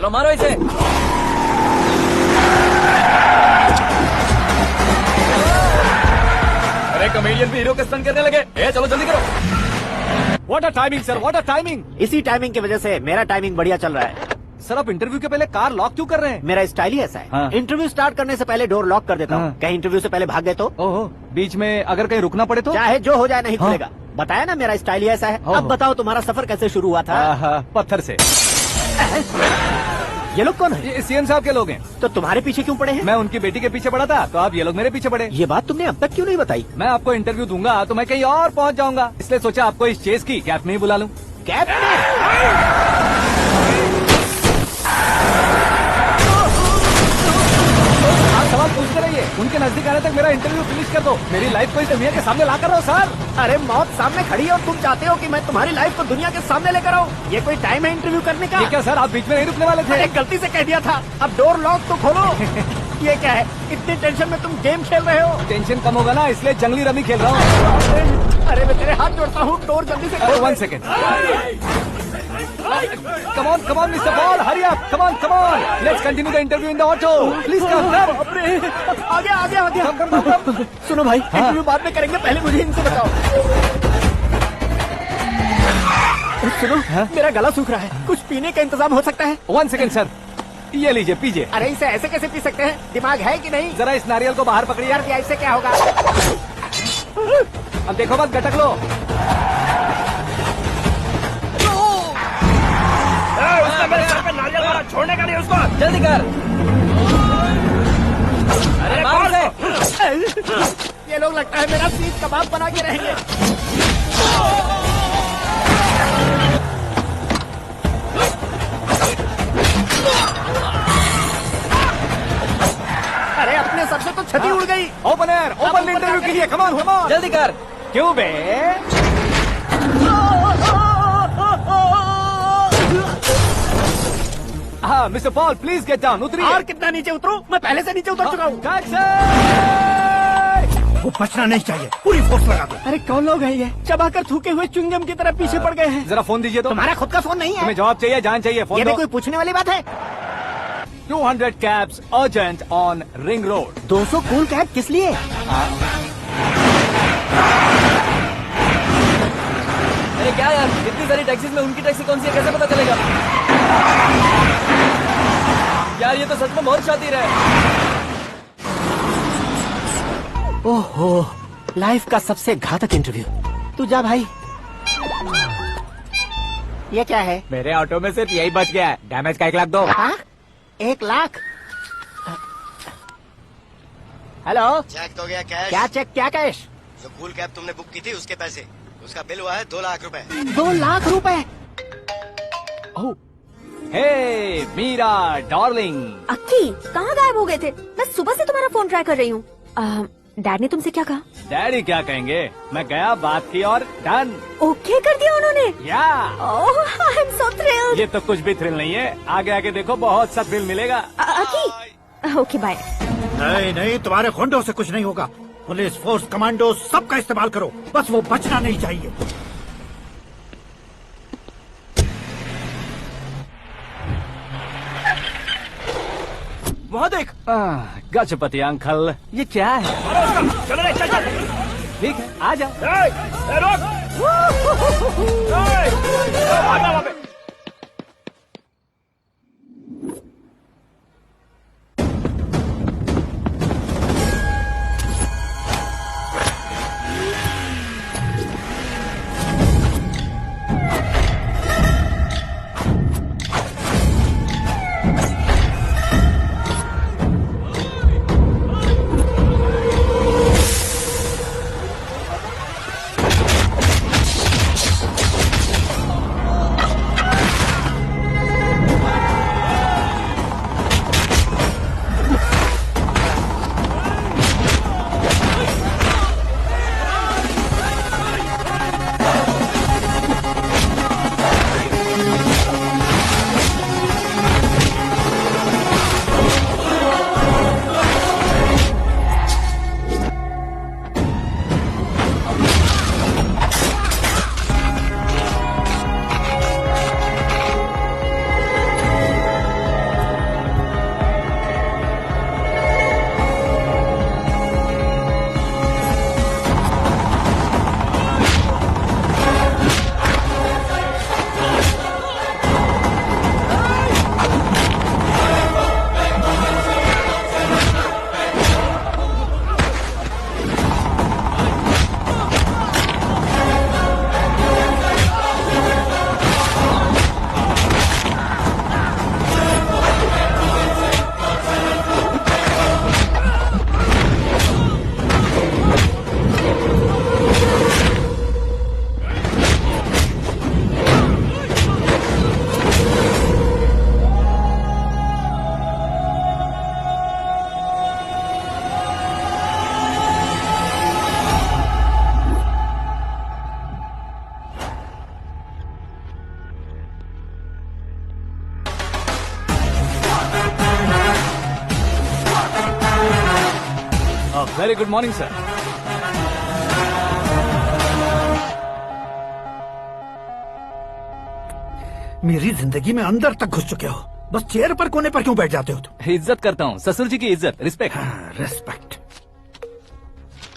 चलो मारो इसे। अरे कॉमेडियन भी हीरो के स्टंट करने लगे। चलो जल्दी करो। What a timing sir, what a timing. इसी टाइमिंग की वजह से मेरा टाइमिंग बढ़िया चल रहा है। सर आप इंटरव्यू के पहले कार लॉक क्यों कर रहे हैं? मेरा स्टाइल ही ऐसा है। हाँ। इंटरव्यू स्टार्ट करने से पहले डोर लॉक कर देता हूँ। हाँ। कहीं इंटरव्यू से पहले भाग गए तो ओहो, बीच में अगर कहीं रुकना पड़े तो? चाहे जो हो जाए नहीं हाँ। खुलेगा। बताया ना मेरा स्टाइल ही ऐसा है। ओहो। अब बताओ तुम्हारा सफर कैसे शुरू हुआ था? पत्थर से। ये लोग कौन है? ये सीएम साहब के लोग हैं। तो तुम्हारे पीछे क्यों पड़े हैं? मैं उनकी बेटी के पीछे पड़ा था, तो आप ये लोग मेरे पीछे पड़े। ये बात तुमने अब तक क्यों नहीं बताई? मैं आपको इंटरव्यू दूंगा तो मैं कहीं और पहुंच जाऊंगा, इसलिए सोचा आपको इस चेस की कैप में ही बुला लूं। कैब में? आप सवाल पूछते रहिए, उनके नजदीक आने तक मेरा इंटरव्यू फिनिश कर दो। मेरी लाइफ को इस दुनिया के सामने ला कर रहो सर। अरे मौत सामने खड़ी है और तुम चाहते हो कि मैं तुम्हारी लाइफ को दुनिया के सामने लेकर आऊं? ये कोई टाइम है इंटरव्यू करने का? ये क्या सर, आप बीच में नहीं रुकने वाले थे? अरे गलती से कह दिया था। अब डोर लॉक तो खोलो। ये क्या है? इतनी टेंशन में तुम गेम खेल रहे हो? टेंशन कम होगा ना, इसलिए जंगली रमी खेल रहा हूँ। अरे मैं तेरे हाथ जोड़ता हूँ, डोर जल्दी से खोलो। 1 second. Come on, Mr. Ball, hurry up. Come on. Let's continue the interview in the auto. Please come. बाप रे, आ गया। Come. सुनो भाई, इंटरव्यू बाद में करेंगे, पहले मुझे इनसे बताओ। सुनो, मेरा गला सूख रहा है, कुछ पीने का इंतजाम हो सकता है? 1 सेकेंड सर, ये लीजिए पीजिए। अरे इसे ऐसे कैसे पी सकते हैं? दिमाग है कि नहीं? जरा इस नारियल को बाहर पकड़िए। यार इससे क्या होगा? अब देखो बस, गटक लो। उसने मेरे सर पे नारियल मारा, छोड़ने का नहीं उसको। जल्दी कर। अरे मार से। ये लोग लगता है मेरा सीख कबाब बना के रहेंगे। अरे अपने सर से तो छती उड़ गई। ओपन एयर, ओपन इंटरव्यू के लिए। Come on. जल्दी कर। क्यों बे? हाँ mister Paul, please get down. उतरिए। और कितना नीचे उतरूं? मैं पहले से नीचे उतर चुका हूँ। वो बचना नहीं चाहिए, पूरी फोर्स लगा दो। अरे कौन लोग हैं ये? चबाकर थूके हुए च्युइंगम की तरह पीछे पड़ गए हैं। जरा फोन दीजिए तो। तुम्हारा खुद का फोन नहीं है? तुम्हें जवाब चाहिए, जान चाहिए, फोन ये दो। भी कोई पूछने वाली बात है? 200 cabs urgent on Ring Road. 200 cool cab किस लिए? अरे क्या यार, इतनी सारी टैक्सीज में उनकी टैक्सी कौन सी है, कैसे पता चलेगा? यार ये तो सच में बहुत शातिर है। ओहो, लाइफ का सबसे घातक इंटरव्यू। तू जा भाई। ये क्या है? मेरे ऑटो में सिर्फ यही बच गया है, डैमेज का 1 लाख दो। हाँ? 1 लाख? हेलो, चेक हो गया कैश। क्या चेक, क्या कैश? जो कूल कैब तुमने बुक की थी उसके पैसे, उसका बिल हुआ है 2 लाख रुपए। 2 लाख रुपए? हे मीरा डार्लिंग। अक्की, कहाँ गायब हो गए थे? मैं सुबह से तुम्हारा फोन ट्राई कर रही हूँ। डैड ने तुमसे क्या कहा? डैडी क्या कहेंगे, मैं गया, बात की और डन। ओके कर दिया उन्होंने? या ओह, आई एम सो थ्रिल्ड। ये तो कुछ भी थ्रिल नहीं है, आगे आगे देखो बहुत सा थ्रिल मिलेगा। अक्की, ओके बाय। नहीं, तुम्हारे गुंडों से कुछ नहीं होगा। पुलिस फोर्स, कमांडो, सबका इस्तेमाल करो, बस वो बचना नहीं चाहिए। वहाँ देख। गजपति अंकल, ये क्या है? चलो रे, चल। ठीक है, आ जाओ। रोक। भागना वहाँ पे। Very good morning sir. मेरी जिंदगी में अंदर तक घुस चुके हो, बस चेयर पर कोने पर क्यों बैठ जाते हो तुम? इज्जत करता हूँ, ससुर जी की इज्जत, रिस्पेक्ट। रेस्पेक्ट।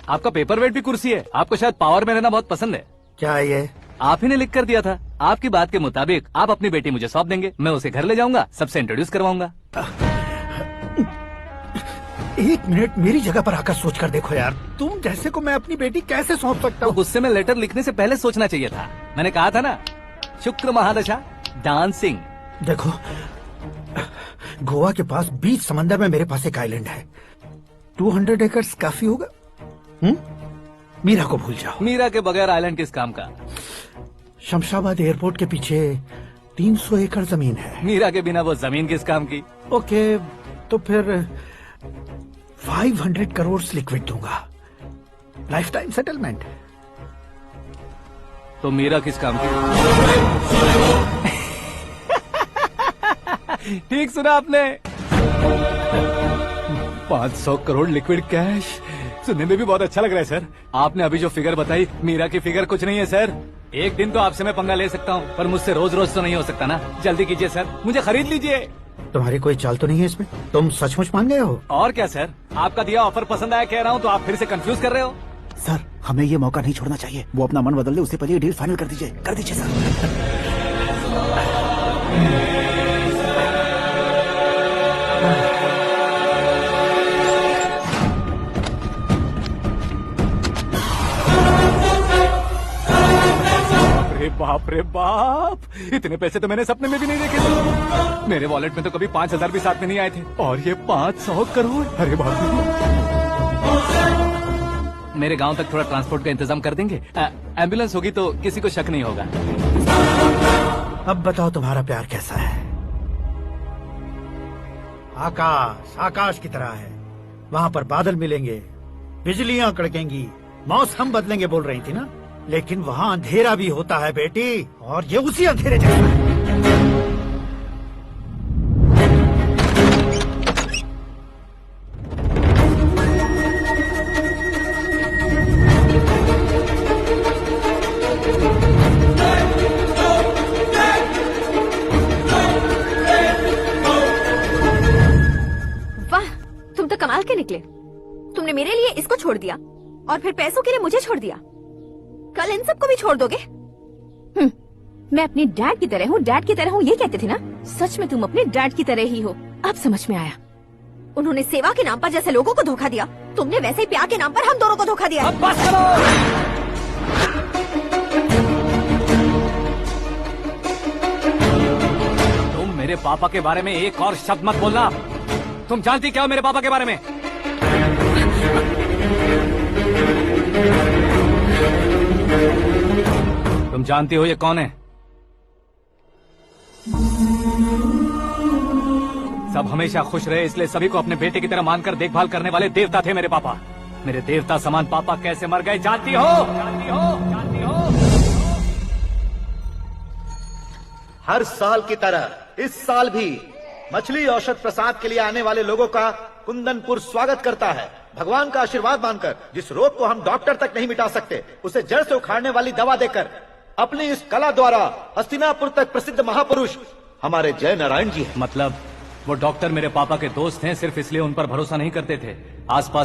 आपका पेपर वेट भी कुर्सी है, आपको शायद पावर में रहना बहुत पसंद है। क्या ये? आप ही ने लिख कर दिया था, आपकी बात के मुताबिक आप अपनी बेटी मुझे सौंप देंगे, मैं उसे घर ले जाऊंगा, सबसे इंट्रोड्यूस करवाऊंगा। एक मिनट मेरी जगह पर आकर सोच कर देखो यार, तुम जैसे को मैं अपनी बेटी कैसे सौंप सकता तो हूँ? गुस्से में लेटर लिखने से पहले सोचना चाहिए था। मैंने कहा था ना, शुक्र महादशा डांसिंग। देखो, गोवा के पास बीच समंदर में मेरे पास एक आइलैंड है, 200 एकर्स काफी होगा। मीरा को भूल जाओ। मीरा के बगैर आइलैंड किस काम का? शमशाबाद एयरपोर्ट के पीछे 300 एकड़ जमीन है। मीरा के बिना वो जमीन किस काम की? ओके, तो फिर 500 करोड़ लिक्विड दूंगा, लाइफ टाइम सेटलमेंट। तो मीरा किस काम की? ठीक सुना आपने, 500 करोड़ लिक्विड कैश। सुनने में भी बहुत अच्छा लग रहा है सर। आपने अभी जो फिगर बताई, मीरा की फिगर कुछ नहीं है सर। एक दिन तो आपसे मैं पंगा ले सकता हूँ, पर मुझसे रोज रोज तो नहीं हो सकता ना। जल्दी कीजिए सर, मुझे खरीद लीजिए। तुम्हारी कोई चाल तो नहीं है इसमें? तुम सचमुच मान गए हो? और क्या सर, आपका दिया ऑफर पसंद आया कह रहा हूँ, तो आप फिर से कंफ्यूज कर रहे हो। सर, हमें ये मौका नहीं छोड़ना चाहिए। वो अपना मन बदल दे, उससे पहले डील फाइनल कर दीजिए। कर दीजिए सर। अरे बाप रे बाप, इतने पैसे तो मैंने सपने में भी नहीं देखे थे। मेरे वॉलेट में तो कभी 5,000 भी साथ में नहीं आए थे, और ये 500 करोड़। अरे बाप रे। मेरे गांव तक थोड़ा ट्रांसपोर्ट का इंतजाम कर देंगे? एम्बुलेंस होगी तो किसी को शक नहीं होगा। अब बताओ तुम्हारा प्यार कैसा है? आकाश आकाश की तरह है, वहाँ पर बादल मिलेंगे, बिजलियां कड़केंगी, मौसम बदलेंगे बोल रही थी ना, लेकिन वहाँ अंधेरा भी होता है बेटी, और ये उसी अंधेरे जैसा है। वाह, तुम तो कमाल के निकले। तुमने मेरे लिए इसको छोड़ दिया और फिर पैसों के लिए मुझे छोड़ दिया। कल इन सबको भी छोड़ दोगे? मैं अपने डैड की तरह हूँ, डैड की तरह हूँ, ये कहते थे ना। सच में तुम अपने डैड की तरह ही हो। अब समझ में आया। उन्होंने सेवा के नाम पर जैसे लोगों को धोखा दिया, तुमने वैसे ही प्यार के नाम पर हम दोनों को धोखा दिया। अब बस करो। तुम मेरे पापा के बारे में एक और शब्द मत बोलना। तुम जानती क्या हो मेरे पापा के बारे में? तुम जानती हो ये कौन है? सब हमेशा खुश रहे इसलिए सभी को अपने बेटे की तरह मानकर देखभाल करने वाले देवता थे मेरे पापा। मेरे देवता समान पापा कैसे मर गए जानती हो? जानती हो? जानती हो? हर साल की तरह इस साल भी मछली औषध प्रसाद के लिए आने वाले लोगों का कुंदनपुर स्वागत करता है। भगवान का आशीर्वाद मानकर जिस रोग को हम डॉक्टर तक नहीं मिटा सकते, उसे जड़ से उखाड़ने वाली दवा देकर अपनी इस कला द्वारा हस्तिनापुर तक प्रसिद्ध महापुरुष हमारे जय नारायण जी हैं। मतलब वो डॉक्टर मेरे पापा के दोस्त हैं, सिर्फ इसलिए उन पर भरोसा नहीं करते थे। आसपास